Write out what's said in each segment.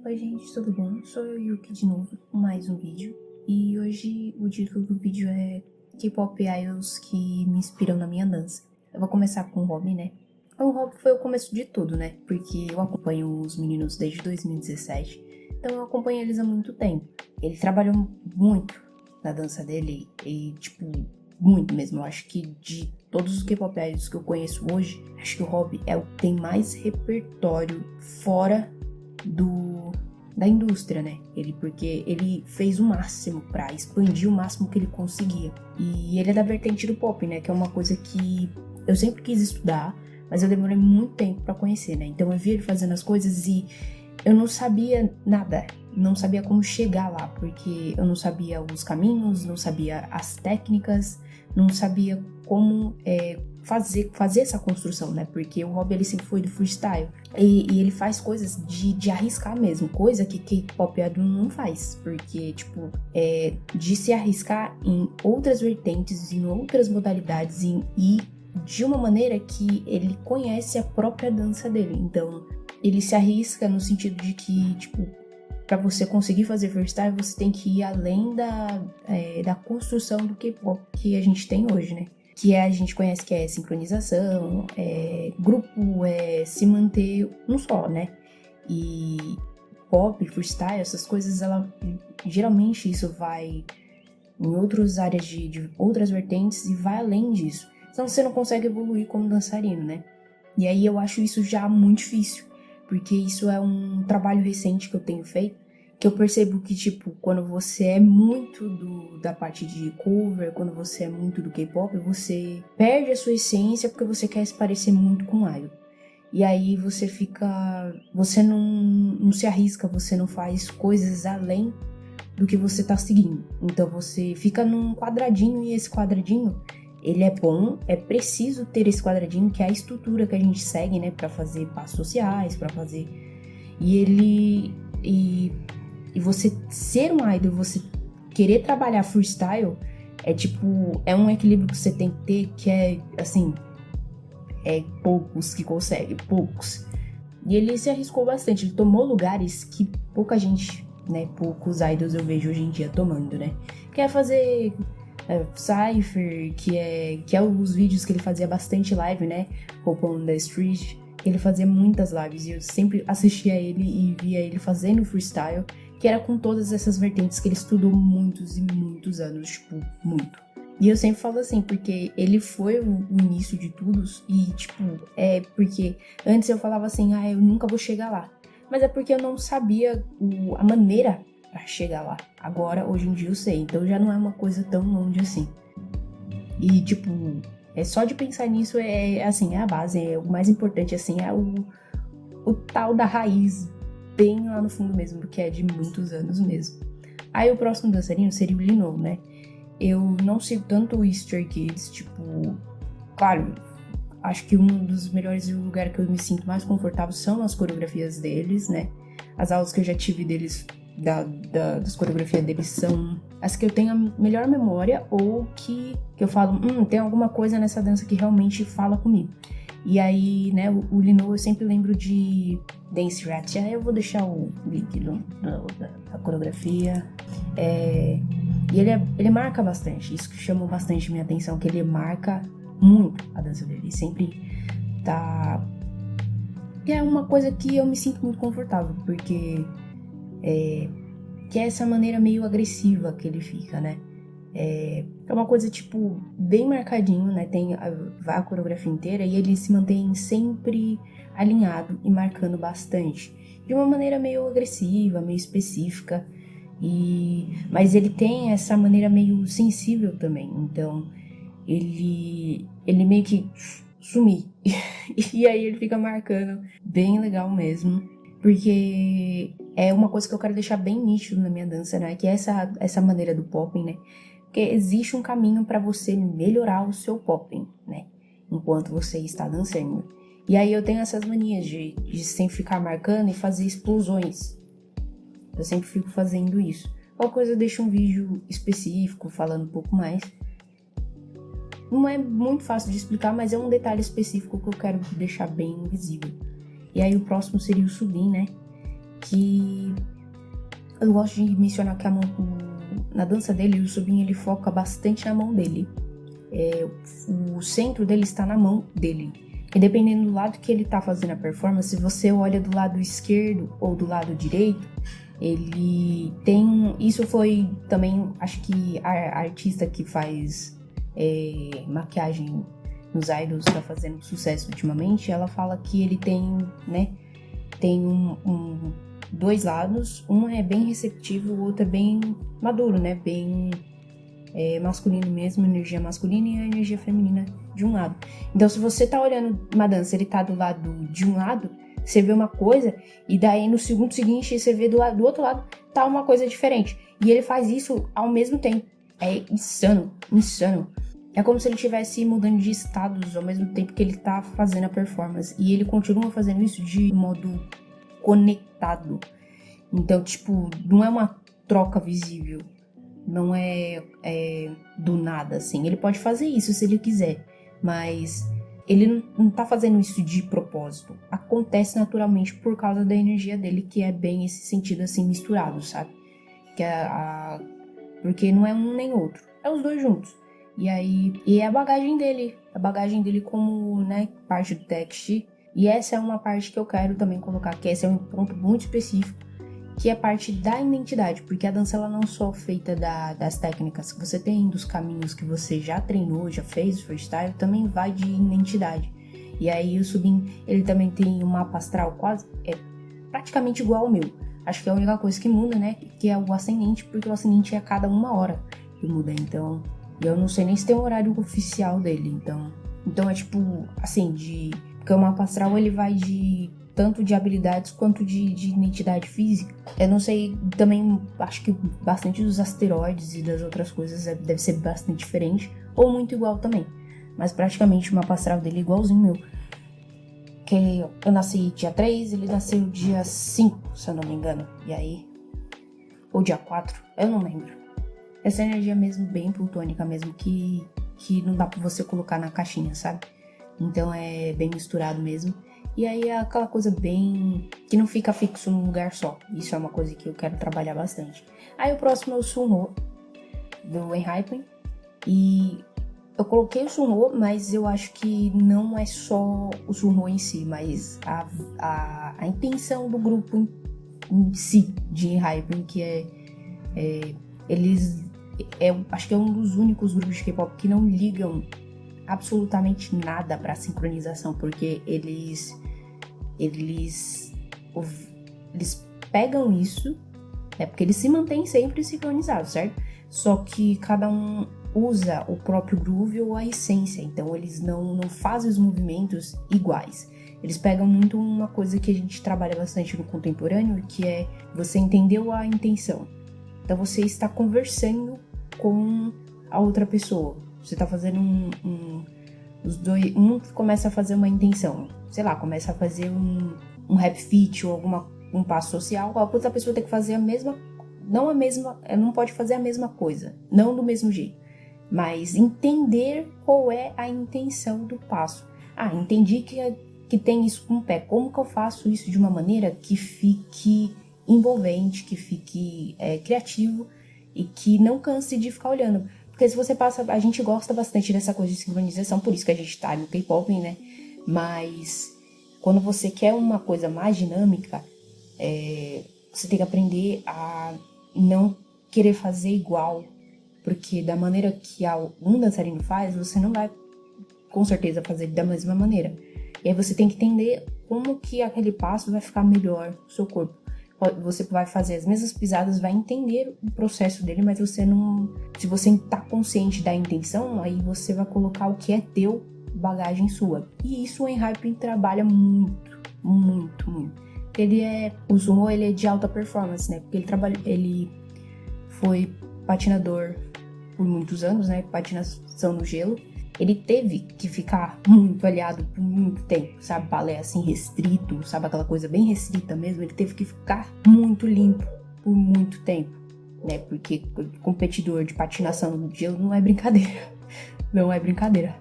Oi gente, tudo bom? Sou eu, Yuki, de novo, com mais um vídeo. E hoje o título do vídeo é K-pop idols que me inspiram na minha dança. Eu vou começar com o Robin, né? O Robin foi o começo de tudo, né? Porque eu acompanho os meninos desde 2017, então eu acompanho eles há muito tempo. Ele trabalhou muito na dança dele e, tipo, muito mesmo. Eu acho que de todos os K-pop idols que eu conheço hoje, acho que o Robin é o que tem mais repertório fora da indústria, né? Porque ele fez o máximo pra expandir o máximo que ele conseguia. E ele é da vertente do pop, né? Que é uma coisa que eu sempre quis estudar, mas eu demorei muito tempo pra conhecer, né? Então eu vi ele fazendo as coisas e eu não sabia nada, não sabia como chegar lá, porque eu não sabia os caminhos, não sabia as técnicas, não sabia como fazer essa construção, né? Porque o Rob ele sempre foi do freestyle e ele faz coisas de arriscar mesmo, coisa que K-pop idol não faz, porque tipo de se arriscar em outras vertentes, em outras modalidades e de uma maneira que ele conhece a própria dança dele. Então ele se arrisca no sentido de que, tipo, para você conseguir fazer freestyle, você tem que ir além da construção do K-pop que a gente tem hoje, né? Que a gente conhece que é sincronização, grupo, se manter um só, né? E pop, freestyle, essas coisas, geralmente isso vai em outras áreas de outras vertentes e vai além disso. Senão você não consegue evoluir como dançarino, né? E aí eu acho isso já muito difícil, porque isso é um trabalho recente que eu tenho feito, que eu percebo que, tipo, quando você é muito da parte de cover, quando você é muito do K-pop, você perde a sua essência porque você quer se parecer muito com o idol. E aí você não se arrisca, você não faz coisas além do que você tá seguindo. Então você fica num quadradinho e esse quadradinho ele é bom, é preciso ter esse quadradinho, que é a estrutura que a gente segue, né, para fazer passos sociais, para fazer. E você ser um idol, você querer trabalhar freestyle, é um equilíbrio que você tem que ter, que é, assim, poucos que conseguem, poucos. E ele se arriscou bastante, ele tomou lugares que pouca gente, né, poucos idols eu vejo hoje em dia tomando, né. Quer fazer Cypher, que é os vídeos que ele fazia bastante live, né? Hope on the Street, que ele fazia muitas lives e eu sempre assistia ele e via ele fazendo freestyle, que era com todas essas vertentes que ele estudou muitos e muitos anos, tipo, muito. E eu sempre falo assim, porque ele foi o início de tudo e, tipo, porque antes eu falava assim, eu nunca vou chegar lá. Mas é porque eu não sabia a maneira pra chegar lá. Agora, hoje em dia eu sei, então já não é uma coisa tão longe assim. E, tipo, só de pensar nisso assim, é a base, o mais importante, assim, é o tal da raiz, bem lá no fundo mesmo, que é de muitos anos mesmo. Aí o próximo dançarino seria o Lino, né? Eu não sigo tanto o Stray Kids, tipo, claro, acho que um dos melhores lugares que eu me sinto mais confortável são as coreografias deles, né? As aulas que eu já tive deles das coreografias deles são as que eu tenho a melhor memória ou que eu falo, tem alguma coisa nessa dança que realmente fala comigo. E aí, né, o Lino eu sempre lembro de Dance Rat. Aí eu vou deixar o link da coreografia. E ele marca bastante, isso que chamou bastante minha atenção, que ele marca muito a dança dele. Ele sempre tá... E é uma coisa que eu me sinto muito confortável, porque que é essa maneira meio agressiva que ele fica, né? É uma coisa, tipo, bem marcadinho, né? Tem a coreografia inteira e ele se mantém sempre alinhado e marcando bastante. De uma maneira meio agressiva, meio específica. Mas ele tem essa maneira meio sensível também. Então, ele meio que sumir. E aí ele fica marcando. Bem legal mesmo. Porque é uma coisa que eu quero deixar bem nítido na minha dança, né? Que é essa maneira do popping, né? Porque existe um caminho para você melhorar o seu popping, né? Enquanto você está dançando. E aí eu tenho essas manias de sempre ficar marcando e fazer explosões. Eu sempre fico fazendo isso. Qualquer coisa eu deixo um vídeo específico falando um pouco mais. Não é muito fácil de explicar, mas é um detalhe específico que eu quero deixar bem visível. E aí o próximo seria o Subin, né? que eu gosto de mencionar que na dança dele, o Subin, ele foca bastante na mão dele. O centro dele está na mão dele. E dependendo do lado que ele tá fazendo a performance, se você olha do lado esquerdo ou do lado direito, ele tem... Isso foi também, acho que a artista que faz maquiagem nos idols, tá fazendo sucesso ultimamente, ela fala que ele tem, né, tem dois lados, um é bem receptivo, o outro é bem maduro, né, bem masculino mesmo, energia masculina e a energia feminina de um lado. Então, se você tá olhando uma dança, ele tá do lado de um lado, você vê uma coisa, e daí no segundo seguinte você vê do outro lado, tá uma coisa diferente. E ele faz isso ao mesmo tempo. É insano, insano. É como se ele estivesse mudando de estados ao mesmo tempo que ele tá fazendo a performance. E ele continua fazendo isso de modo conectado. Então, tipo, não é uma troca visível. Não é do nada, assim. Ele pode fazer isso se ele quiser, mas ele não tá fazendo isso de propósito. Acontece naturalmente por causa da energia dele, que é bem esse sentido, assim, misturado, sabe? Que porque não é um nem outro, é os dois juntos. E é a bagagem dele como, né, parte do TXT. E essa é uma parte que eu quero também colocar, que esse é um ponto muito específico, que é parte da identidade, porque a dança ela não é só feita das técnicas que você tem, dos caminhos que você já treinou, já fez, freestyle, também vai de identidade. E aí o Subin, ele também tem um mapa astral praticamente igual ao meu. Acho que é a única coisa que muda, né, que é o ascendente, porque o ascendente é a cada 1 hora que muda, então eu não sei nem se tem um horário oficial dele, então é tipo, assim, porque o mapa astral ele vai tanto de habilidades quanto de identidade física. Eu não sei, também acho que bastante dos asteroides e das outras coisas deve ser bastante diferente, ou muito igual também. Mas praticamente o mapa astral dele é igualzinho meu. Que eu nasci dia 3, ele nasceu dia 5, se eu não me engano. E aí... Ou dia 4, eu não lembro. Essa energia mesmo, bem plutônica mesmo, que não dá pra você colocar na caixinha, sabe? Então é bem misturado mesmo. E aí é aquela coisa bem... que não fica fixo num lugar só. Isso é uma coisa que eu quero trabalhar bastante. Aí o próximo é o Sunho, do Enhypen. E eu coloquei o Sunho, mas eu acho que não é só o Sunyo em si, mas a intenção do grupo em si, de Enhypen, que eles... acho que é um dos únicos grupos de K-pop que não ligam absolutamente nada pra sincronização, porque eles pegam isso, porque eles se mantêm sempre sincronizados, certo? Só que cada um usa o próprio groove ou a essência, então eles não fazem os movimentos iguais. Eles pegam muito uma coisa que a gente trabalha bastante no contemporâneo, que é você entendeu a intenção. Então você está conversando com a outra pessoa. Você está fazendo os dois, um começa a fazer uma intenção, sei lá, começa a fazer um rap fit ou um passo social, a outra pessoa tem que fazer não pode fazer a mesma coisa, não do mesmo jeito, mas entender qual é a intenção do passo. Entendi que tem isso com o pé, como que eu faço isso de uma maneira que fique envolvente, que fique criativo e que não canse de ficar olhando. Porque se você passa... A gente gosta bastante dessa coisa de sincronização, por isso que a gente tá no K-pop, né? Mas quando você quer uma coisa mais dinâmica, você tem que aprender a não querer fazer igual. Porque da maneira que um dançarino faz, você não vai, com certeza, fazer da mesma maneira. E aí você tem que entender como que aquele passo vai ficar melhor no seu corpo. Você vai fazer as mesmas pisadas, vai entender o processo dele, mas você não... Se você tá consciente da intenção, aí você vai colocar o que é teu, bagagem sua. E isso o Enhypen trabalha muito, muito, muito. O Sunyo, ele é de alta performance, né? Porque ele foi patinador por muitos anos, né? Patinação no gelo. Ele teve que ficar muito aliado por muito tempo, sabe? Balé assim restrito, sabe? Aquela coisa bem restrita mesmo. Ele teve que ficar muito limpo por muito tempo, né? Porque competidor de patinação no gelo não é brincadeira. Não é brincadeira.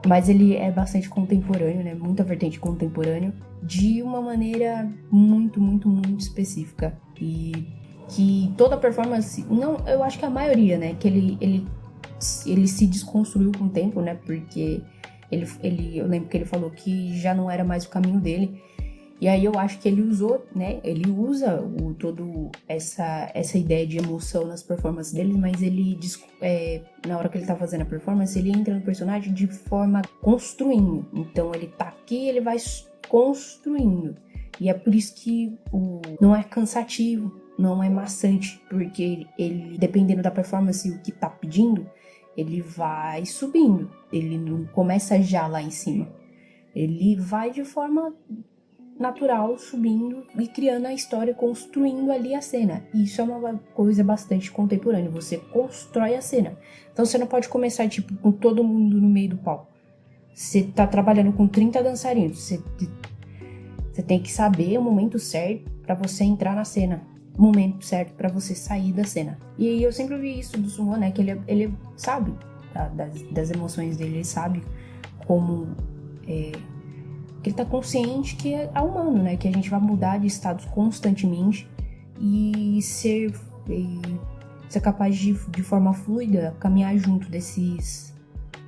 Mas ele é bastante contemporâneo, né? Muita vertente contemporâneo, de uma maneira muito, muito, muito específica. E que toda performance, não, eu acho que a maioria, né? Que ele se desconstruiu com o tempo, né? Porque eu lembro que ele falou que já não era mais o caminho dele. E aí eu acho que ele usou, né? Ele usa todo essa ideia de emoção nas performances dele, mas ele, na hora que ele tá fazendo a performance, ele entra no personagem de forma construindo. Então ele tá aqui, ele vai construindo. E é por isso que não é cansativo, não é maçante, porque ele, dependendo da performance e o que tá pedindo, ele vai subindo. Ele não começa já lá em cima. Ele vai de forma natural, subindo e criando a história, construindo ali a cena. E isso é uma coisa bastante contemporânea, você constrói a cena. Então você não pode começar, tipo, com todo mundo no meio do palco. Você tá trabalhando com 30 dançarinos, você tem que saber o momento certo para você entrar na cena, o momento certo para você sair da cena. E aí eu sempre ouvi isso do Suho, né, que ele sabe das emoções dele, ele sabe como... que ele tá consciente que é humano, né? Que a gente vai mudar de estados constantemente e ser capaz de forma fluida, caminhar junto desses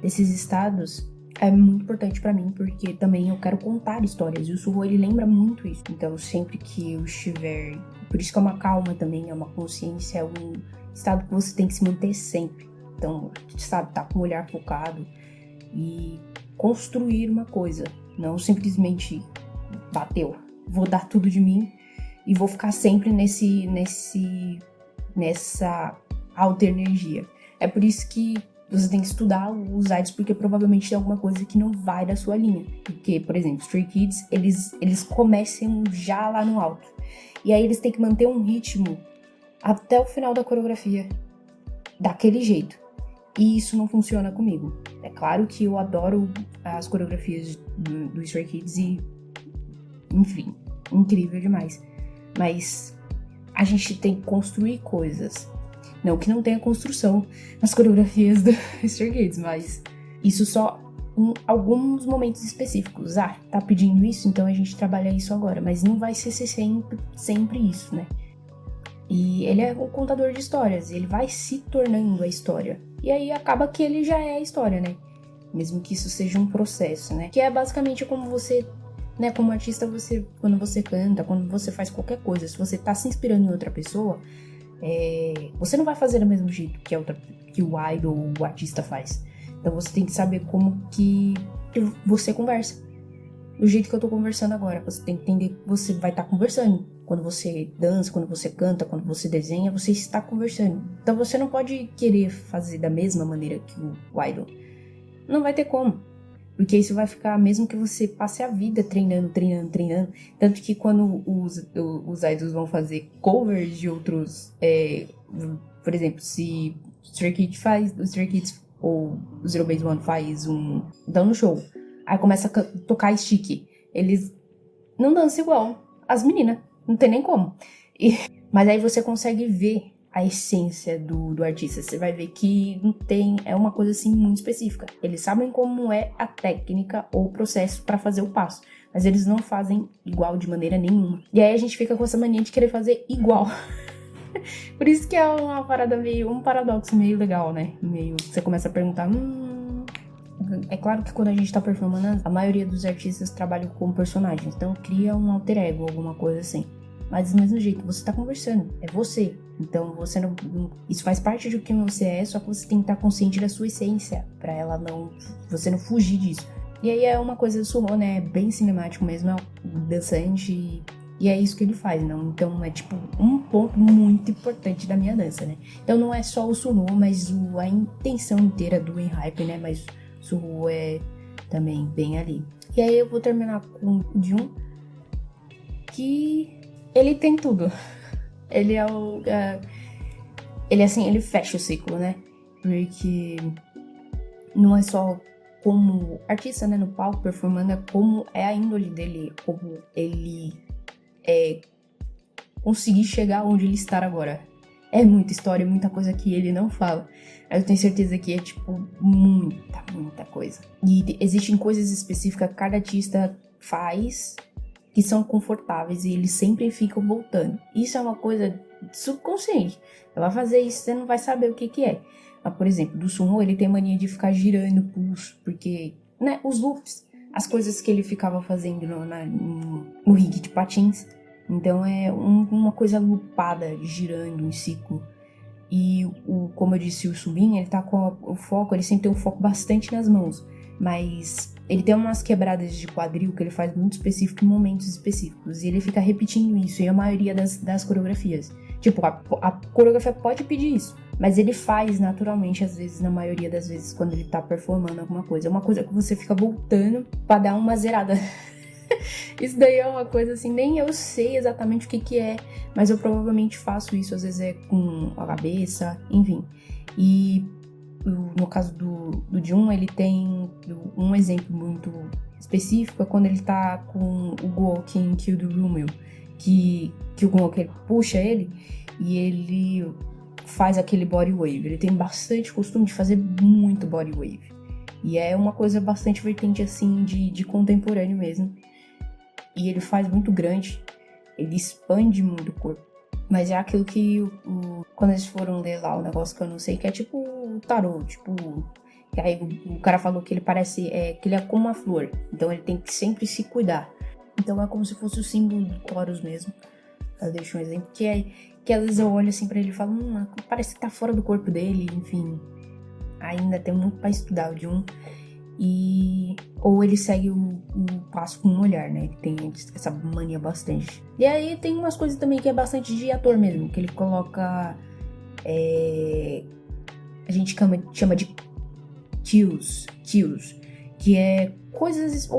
estados é muito importante pra mim, porque também eu quero contar histórias, e o Suho, ele lembra muito isso. Então, sempre que eu estiver... Por isso que é uma calma também, é uma consciência, é um estado que você tem que se manter sempre. Então, sabe, tá com o olhar focado e construir uma coisa. Não simplesmente bateu, vou dar tudo de mim e vou ficar sempre nessa alta energia. É por isso que você tem que estudar os idols, porque provavelmente tem alguma coisa que não vai da sua linha. Porque, por exemplo, Stray Kids, eles começam já lá no alto. E aí eles têm que manter um ritmo até o final da coreografia, daquele jeito. E isso não funciona comigo. É claro que eu adoro as coreografias do Stray Kids e, enfim, incrível demais. Mas a gente tem que construir coisas. Não que não tenha construção nas coreografias do Stray Kids, mas isso só em alguns momentos específicos. Tá pedindo isso, então a gente trabalha isso agora. Mas não vai ser sempre isso, né? E ele é um contador de histórias, ele vai se tornando a história. E aí acaba que ele já é a história, né? Mesmo que isso seja um processo, né? Que é basicamente como você, né? Como artista, quando você canta, quando você faz qualquer coisa, se você tá se inspirando em outra pessoa, você não vai fazer do mesmo jeito que o idol ou o artista faz. Então você tem que saber como que você conversa. Do jeito que eu tô conversando agora, você tem que entender que você vai estar conversando. Quando você dança, quando você canta, quando você desenha, você está conversando. Então você não pode querer fazer da mesma maneira que o idol. Não vai ter como. Porque isso vai ficar, mesmo que você passe a vida treinando. Tanto que quando os idols vão fazer covers de outros... por exemplo, se o Stray Kids ou o Zero Base One faz dão no show. Aí começa a tocar stick. Eles não dançam igual as meninas. Não tem nem como. Mas aí você consegue ver a essência do artista. Você vai ver que não tem... É uma coisa assim muito específica. Eles sabem como é a técnica ou o processo para fazer o passo. Mas eles não fazem igual de maneira nenhuma. E aí a gente fica com essa mania de querer fazer igual. Por isso que é uma parada um paradoxo meio legal, né? Você começa a perguntar... É claro que quando a gente tá performando, a maioria dos artistas trabalham com personagens, então cria um alter ego, alguma coisa assim. Mas do mesmo jeito, você tá conversando, é você. Então você não... Isso faz parte de quem você é, só que você tem que estar consciente da sua essência, pra você não fugir disso. E aí é uma coisa do Suho, né? É bem cinemático mesmo, é dançante, e é isso que ele faz, não? Então é tipo um ponto muito importante da minha dança, né? Então não é só o Suho, mas a intenção inteira do Enhypen, né? Mas Suho é também bem ali. E aí eu vou terminar com o Jun, que ele tem tudo. Ele é ele assim, ele fecha o ciclo, né? Porque não é só como artista, né, no palco performando, é como é a índole dele, como ele conseguir chegar onde ele está agora. É muita história, muita coisa que ele não fala. Mas eu tenho certeza que é, tipo, muita coisa. E existem coisas específicas que cada artista faz que são confortáveis e eles sempre ficam voltando. Isso é uma coisa subconsciente. Você vai fazer isso, você não vai saber o que é. Mas, por exemplo, do Sunho, ele tem mania de ficar girando o pulso, porque, né, os loops, as coisas que ele ficava fazendo no ringue de patins. Então é uma coisa loopada, girando em ciclo. E, como eu disse, o Subin, ele tá com o foco, ele sempre tem um foco bastante nas mãos. Mas ele tem umas quebradas de quadril que ele faz muito específico em momentos específicos. E ele fica repetindo isso em a maioria das coreografias. Tipo, a coreografia pode pedir isso, mas ele faz naturalmente, às vezes, na maioria das vezes, quando ele tá performando alguma coisa. É uma coisa que você fica voltando pra dar uma zerada. Isso daí é uma coisa assim, nem eu sei exatamente o que é, mas eu provavelmente faço isso, às vezes é com a cabeça, enfim. E no caso do Jun, ele tem um exemplo muito específico, é quando ele tá com o Gouki em Kill the Rumel, que o Gouki puxa ele e ele faz aquele body wave. Ele tem bastante costume de fazer muito body wave. E é uma coisa bastante vertente assim de contemporâneo mesmo. E ele faz muito grande, ele expande muito o corpo. Mas é aquilo que quando eles foram ler lá o negócio que eu não sei, que é tipo o tarô, tipo... Que aí o cara falou que ele parece... que ele é como uma flor, então ele tem que sempre se cuidar. Então é como se fosse o símbolo do Horus mesmo. Eu deixo um exemplo, que às vezes eu olho assim pra ele e falo, parece que tá fora do corpo dele, enfim. Ainda tem muito pra estudar o Jun. Ou ele segue o passo com um olhar, né? Ele tem essa mania bastante. E aí tem umas coisas também que é bastante de ator mesmo, que ele coloca... a gente chama de kills, que é coisas...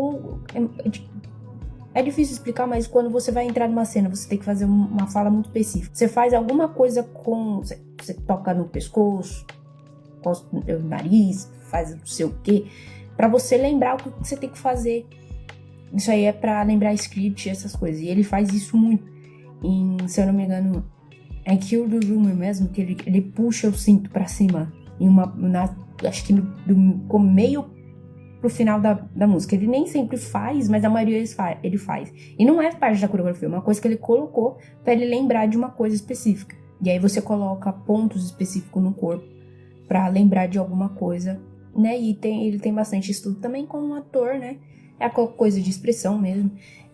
É difícil explicar, mas quando você vai entrar numa cena, você tem que fazer uma fala muito específica. Você faz alguma coisa com... Você toca no pescoço, costa no nariz, faz não sei o quê... Pra você lembrar o que você tem que fazer. Isso aí é pra lembrar script e essas coisas. E ele faz isso muito. Se eu não me engano, é Kill the Rumor mesmo, que ele puxa o cinto pra cima. Acho que do meio pro final da música. Ele nem sempre faz, mas a maioria ele faz. E não é parte da coreografia, é uma coisa que ele colocou pra ele lembrar de uma coisa específica. E aí você coloca pontos específicos no corpo pra lembrar de alguma coisa, né? E ele tem bastante estudo também como ator, né? É aquela coisa de expressão mesmo.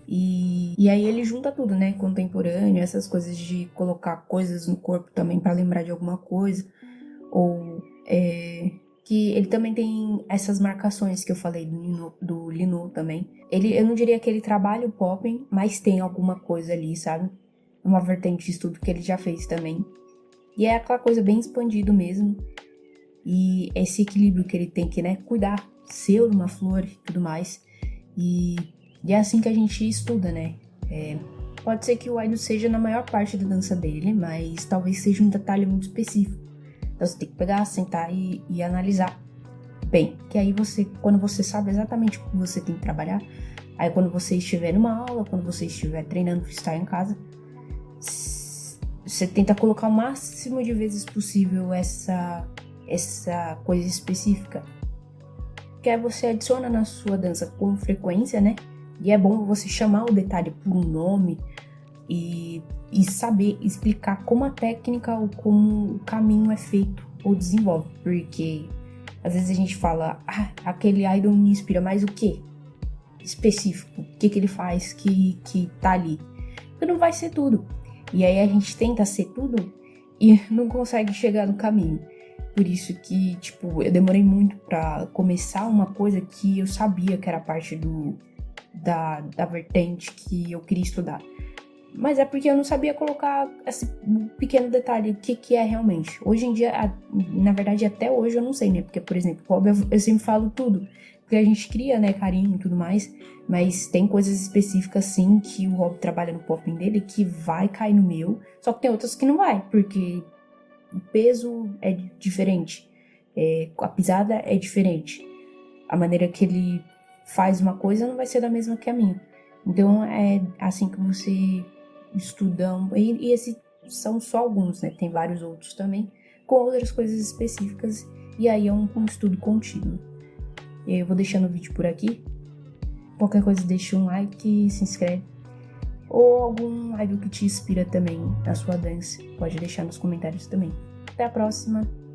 E aí ele junta tudo, né? Contemporâneo, essas coisas de colocar coisas no corpo também pra lembrar de alguma coisa. Ou que ele também tem essas marcações que eu falei do Lino também. Eu não diria que ele trabalha o popping, mas tem alguma coisa ali, sabe? Uma vertente de estudo que ele já fez também. E é aquela coisa bem expandido mesmo. E esse equilíbrio que ele tem que, né, cuidar, ser uma flor e tudo mais. E é assim que a gente estuda, né? Pode ser que o Aido seja na maior parte da dança dele, mas talvez seja um detalhe muito específico. Então você tem que pegar, sentar e analisar bem. Que aí quando você sabe exatamente o que você tem que trabalhar, aí quando você estiver numa aula, quando você estiver treinando freestyle em casa, você tenta colocar o máximo de vezes possível essa coisa específica, que aí você adiciona na sua dança com frequência, né? E é bom você chamar o detalhe por um nome e saber explicar como a técnica ou como o caminho é feito ou desenvolve, porque às vezes a gente fala, aquele idol me inspira, mas o que? Específico, o que ele faz que tá ali? Porque não vai ser tudo. E aí a gente tenta ser tudo e não consegue chegar no caminho. Por isso que, tipo, eu demorei muito pra começar uma coisa que eu sabia que era parte da vertente que eu queria estudar. Mas é porque eu não sabia colocar esse pequeno detalhe, o que é realmente. Hoje em dia, na verdade, até hoje eu não sei, né? Porque, por exemplo, eu sempre falo tudo. Porque a gente cria, né, carinho e tudo mais. Mas tem coisas específicas, sim, que o Rob trabalha no popping dele que vai cair no meu. Só que tem outras que não vai, porque... o peso é diferente, a pisada é diferente, a maneira que ele faz uma coisa não vai ser da mesma que a minha. Então é assim que você estuda. E são só alguns, né? Tem vários outros também, com outras coisas específicas, e aí é um estudo contínuo. Eu vou deixando o vídeo por aqui. Qualquer coisa, deixa um like, se inscreve. Ou algum idol que te inspira também na sua dança, pode deixar nos comentários também. Até a próxima!